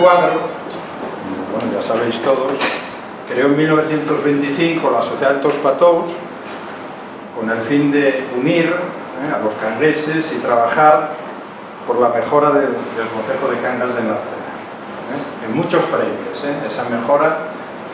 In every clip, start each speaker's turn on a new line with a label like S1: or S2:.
S1: cuadro, bueno, ya sabéis todos, creó en 1925 la Sociedad de Tos Patous con el fin de unir a los cangreses y trabajar por la mejora del concejo de Cangas de Narcea. En muchos frentes, esa mejora,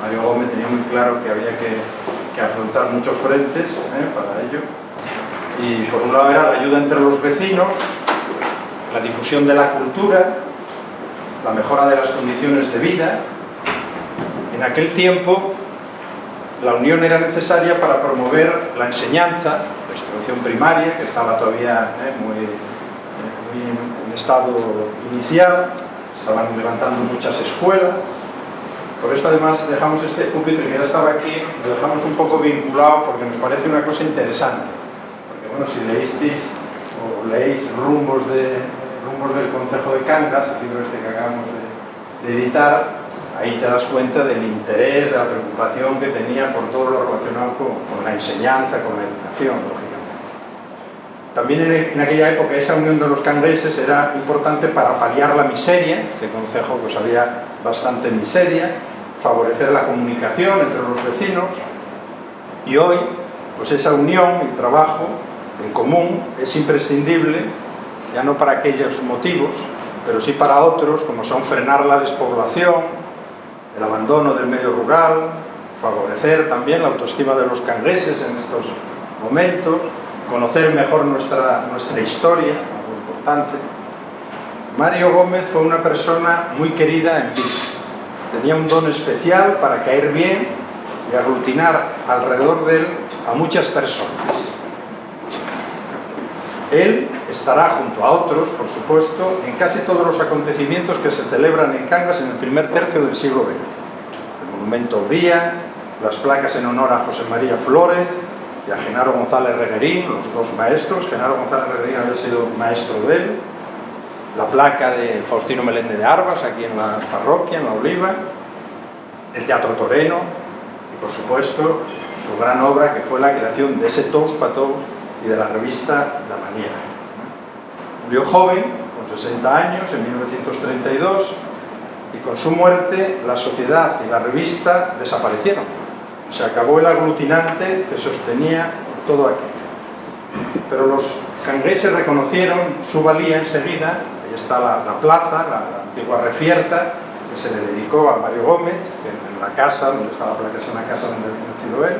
S1: Mario Gómez tenía muy claro que había que afrontar muchos frentes para ello. Y por un lado era la ayuda entre los vecinos, la difusión de la cultura, la mejora de las condiciones de vida. En aquel tiempo la unión era necesaria para promover la enseñanza, la instrucción primaria, que estaba todavía muy en estado inicial, estaban levantando muchas escuelas. Por eso además dejamos este pupitre que ya estaba aquí, lo dejamos un poco vinculado porque nos parece una cosa interesante. Porque bueno, si leísteis o leéis Rumbos del Concejo de Cangas, el libro este que acabamos de editar, ahí te das cuenta del interés, de la preocupación que tenía por todo lo relacionado con la enseñanza, con la educación, lógicamente. También en aquella época esa unión de los cangreses era importante para paliar la miseria. Este concejo pues había bastante miseria, favorecer la comunicación entre los vecinos, y hoy pues esa unión y trabajo en común es imprescindible, ya no para aquellos motivos, pero sí para otros, como son frenar la despoblación, el abandono del medio rural, favorecer también la autoestima de los cangreses en estos momentos, conocer mejor nuestra historia, algo importante. Mario Gómez fue una persona muy querida en vida. Tenía un don especial para caer bien y aglutinar alrededor de él a muchas personas. Él estará junto a otros, por supuesto, en casi todos los acontecimientos que se celebran en Cangas en el primer tercio del siglo XX. El monumento Uría, las placas en honor a José María Flórez y a Genaro González Reguerín, los dos maestros. Genaro González Reguerín había sido maestro de él. La placa de Faustino Meléndez de Arbas, aquí en la parroquia, en la Oliva. El Teatro Toreno y, por supuesto, su gran obra, que fue la creación de ese Tos Patous y de la revista La Maniera. Murió joven, con 60 años, en 1932, y con su muerte la sociedad y la revista desaparecieron. Se acabó el aglutinante que sostenía todo aquello. Pero los cangreses reconocieron su valía enseguida. Ahí está la plaza, la antigua Refierta, que se le dedicó a Mario Gómez, en la casa, donde está la placa, es una casa donde había nacido él.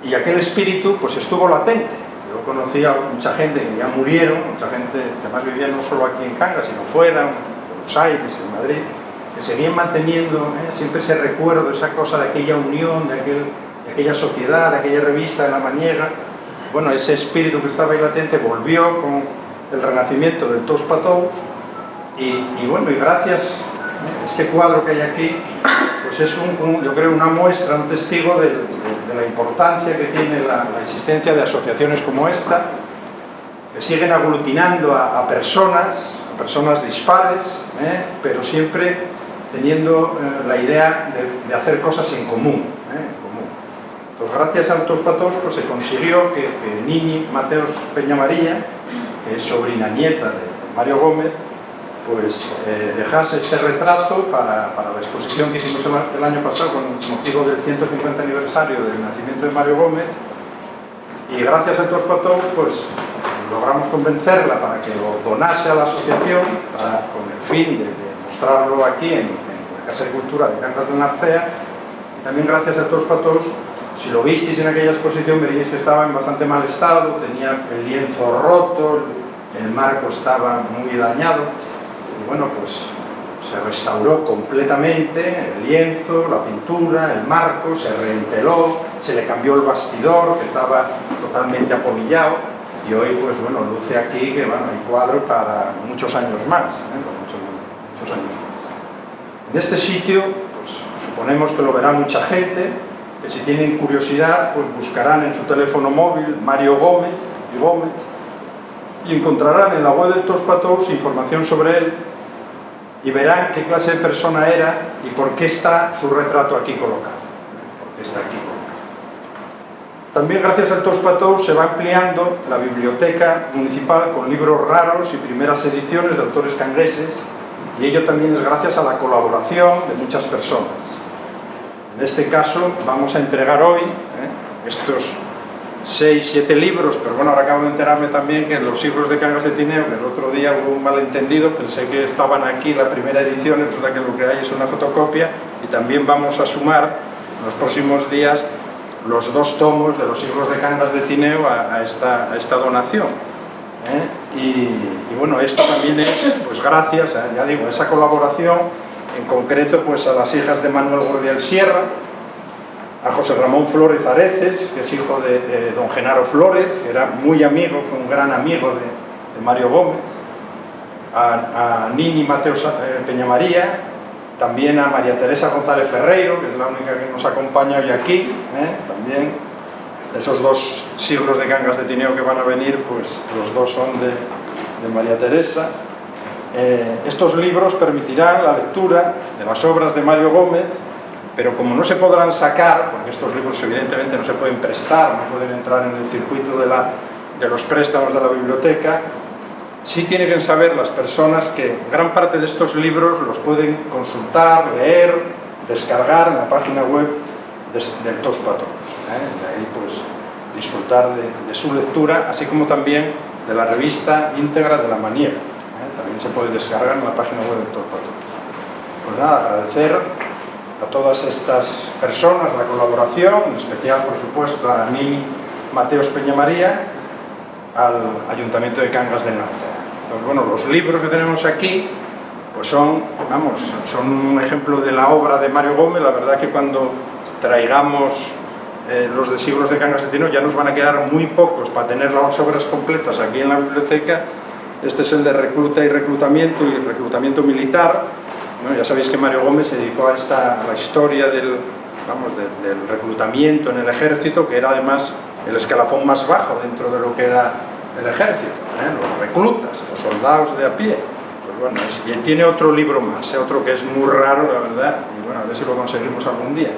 S1: Y aquel espíritu pues estuvo latente. Yo conocí a mucha gente que ya murieron, mucha gente que además vivía no solo aquí en Cangas, sino fuera, en Buenos Aires, en Madrid, que seguían manteniendo siempre ese recuerdo, esa cosa de aquella unión, de aquella sociedad, de aquella revista de La Maniega. Bueno, ese espíritu que estaba ahí latente volvió con el renacimiento del Tos Patous y bueno, y gracias a este cuadro que hay aquí, pues es yo creo una muestra, un testigo de la importancia que tiene la existencia de asociaciones como esta, que siguen aglutinando a personas dispares, pero siempre teniendo la idea de hacer cosas en común. Entonces, gracias al Tos Patous pues, se consiguió que Niñi Mateos Peñamaría, que es sobrina nieta de Mario Gómez, pues dejase este retrato para la exposición que hicimos el año pasado con motivo del 150 aniversario del nacimiento de Mario Gómez, y gracias al Tos Patous pues logramos convencerla para que lo donase a la asociación con el fin de mostrarlo aquí en la Casa de Cultura de Cangas de Narcea. Y también gracias a Tos Patous, si lo visteis en aquella exposición veríais que estaba en bastante mal estado, tenía el lienzo roto, el marco estaba muy dañado. Y bueno, pues se restauró completamente el lienzo, la pintura, el marco, se reenteló, se le cambió el bastidor, que estaba totalmente apolillado, y hoy, pues bueno, luce aquí que bueno, hay cuadro para muchos años más, muchos años más. En este sitio, pues suponemos que lo verá mucha gente, que si tienen curiosidad, pues buscarán en su teléfono móvil Mario Gómez y encontrarán en la web del Tos Patous información sobre él y verán qué clase de persona era y por qué está su retrato aquí colocado. También gracias al Tos Patous se va ampliando la biblioteca municipal con libros raros y primeras ediciones de autores cangreses y ello también es gracias a la colaboración de muchas personas. En este caso vamos a entregar hoy estos 6-7 libros, pero bueno, ahora acabo de enterarme también que los siglos de Cangas de Tineo, que el otro día hubo un malentendido, pensé que estaban aquí la primera edición, y resulta que lo que hay es una fotocopia, y también vamos a sumar en los próximos días los 2 tomos de los siglos de Cangas de Tineo a esta donación. Y bueno, esto también es pues gracias a, ya digo, esa colaboración, en concreto pues a las hijas de Manuel Gordial Sierra, a José Ramón Flórez Areces, que es hijo de don Genaro Flórez, que era muy amigo, fue un gran amigo de Mario Gómez, a Nini Mateo Peñamaría, también a María Teresa González Ferreiro, que es la única que nos acompaña hoy aquí, también esos 2 siglos de Cangas de Tineo que van a venir, pues los 2 son de María Teresa. Estos libros permitirán la lectura de las obras de Mario Gómez, pero como no se podrán sacar, porque estos libros evidentemente no se pueden prestar, no pueden entrar en el circuito de los préstamos de la biblioteca, sí tienen que saber las personas que gran parte de estos libros los pueden consultar, leer, descargar en la página web del Tous Patrons. De ahí pues disfrutar de su lectura, así como también de la revista íntegra de La Maniera. También se puede descargar en la página web del Tous Patrons. Pues nada, agradecer a todas estas personas la colaboración, en especial por supuesto a Nini Mateos Peñamaría, al Ayuntamiento de Cangas de Narcea. Entonces, bueno, los libros que tenemos aquí pues son un ejemplo de la obra de Mario Gómez. La verdad que cuando traigamos los de siglos de Cangas de Tineo ya nos van a quedar muy pocos para tener las obras completas aquí en la biblioteca. Este es el de recluta y reclutamiento militar. Bueno, ya sabéis que Mario Gómez se dedicó a la historia del reclutamiento en el ejército, que era además el escalafón más bajo dentro de lo que era el ejército, los reclutas, los soldados de a pie. Pues bueno, y tiene otro libro más, otro que es muy raro, la verdad, y bueno, a ver si lo conseguimos algún día.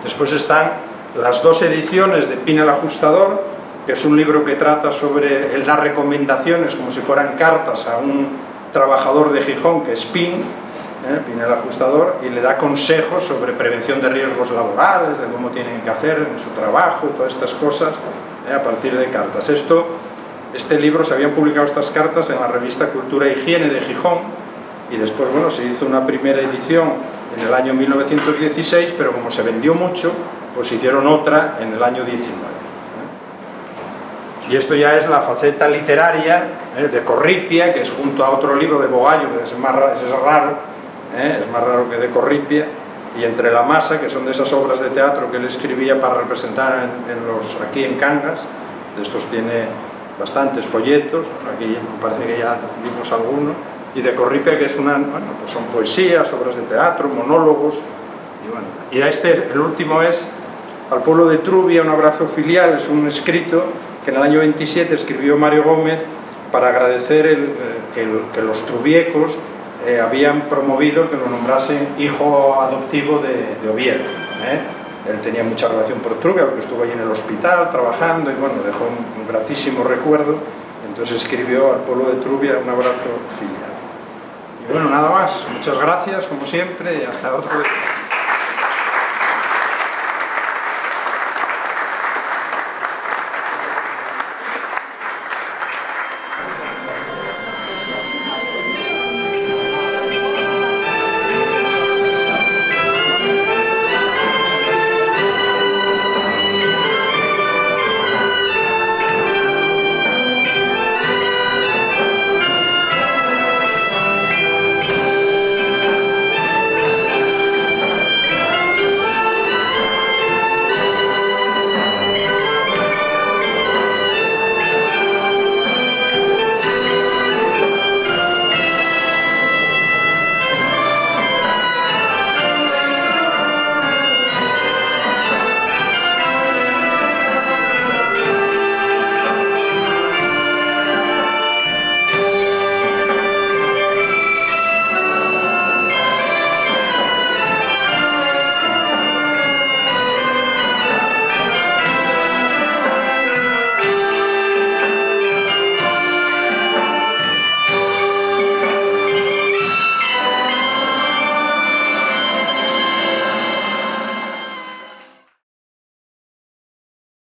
S1: Después están las 2 ediciones de Pina el Ajustador, que es un libro que trata sobre, él da recomendaciones como si fueran cartas a un trabajador de Gijón, que es Pina el Ajustador, y le da consejos sobre prevención de riesgos laborales, de cómo tienen que hacer en su trabajo, todas estas cosas, a partir de cartas. Este libro, se habían publicado estas cartas en la revista Cultura e Higiene de Gijón, y después, bueno, se hizo una primera edición en el año 1916, pero como se vendió mucho, pues hicieron otra en el año 19. Y esto ya es la faceta literaria de Corripia, que es junto a otro libro de Bogallo, que es raro, es más raro que de Corripia, y Entre la masa, que son de esas obras de teatro que él escribía para representar aquí en Cangas. De estos tiene bastantes folletos, aquí me parece que ya vimos alguno, y de Corripia, que es pues son poesías, obras de teatro, monólogos, y el último es Al pueblo de Trubia, un abrazo filial. Es un escrito que en el año 27 escribió Mario Gómez para agradecer que los trubiecos habían promovido que lo nombrasen hijo adoptivo de Oviedo. Él tenía mucha relación por Trubia, porque estuvo ahí en el hospital trabajando, y bueno, dejó un gratísimo recuerdo. Entonces escribió Al pueblo de Trubia, un abrazo filial. Y bueno, nada más, muchas gracias como siempre, y hasta otro día.